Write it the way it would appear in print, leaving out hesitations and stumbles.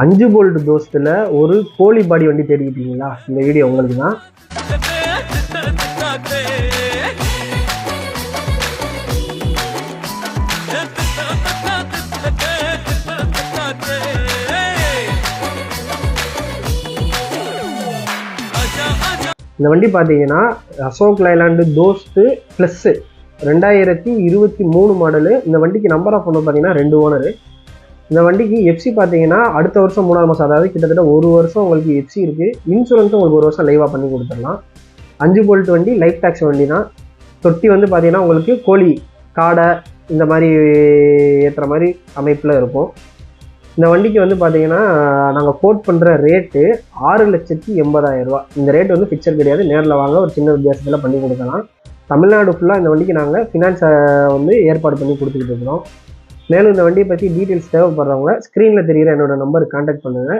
5 bolt தோஸ்தில் ஒரு கோழி பாடி வண்டி தேடிக்கிட்டீங்களா? இந்த வீடியோ உங்களுக்கு தான். இந்த வண்டி பார்த்தீங்கன்னா அசோக் லைலாண்டு தோஸ்து ப்ளஸ்ஸு 2023 மாடலு. இந்த வண்டிக்கு நம்பர் ஆஃப் ஓனர் பார்த்தீங்கன்னா 2 ஓனரு. இந்த வண்டிக்கு எஃப்சி பார்த்தீங்கன்னா அடுத்த வருஷம் 3ஆம் மாதம், அதாவது கிட்டத்தட்ட 1 வருஷம் உங்களுக்கு எஃப்சி இருக்குது. இன்சூரன்ஸும் உங்களுக்கு 1 வருஷம் லைவாக பண்ணி கொடுத்துடலாம். 5 போல்ட் வண்டி, லைஃப் டேக்ஸ் வண்டி தான். தொட்டி வந்து பார்த்தீங்கன்னா உங்களுக்கு கோழி காடை இந்த மாதிரி ஏற்றுற மாதிரி அமைப்பில் இருக்கும். இந்த வண்டிக்கு வந்து பார்த்தீங்கன்னா நாங்கள் கோட் பண்ணுற ரேட்டு 6,80,000 ரூபா. இந்த ரேட் வந்து ஃபிக்சர் கிடையாது, நேரில் வாங்க ஒரு சின்ன வித்தியாசத்தில் பண்ணி கொடுக்கலாம். தமிழ்நாடு ஃபுல்லாக இந்த வண்டிக்கு நாங்கள் ஃபினான்ஸை வந்து ஏற்பாடு பண்ணி கொடுத்துக்கிட்டு இருக்கிறோம். மேலும் இந்த வண்டியை பற்றி டீட்டெயில்ஸ் தேவைப்படுறவங்க ஸ்க்ரீனில் தெரிகிற என்னோடய நம்பருக்கு கான்டாக்ட் பண்ணுங்கள்.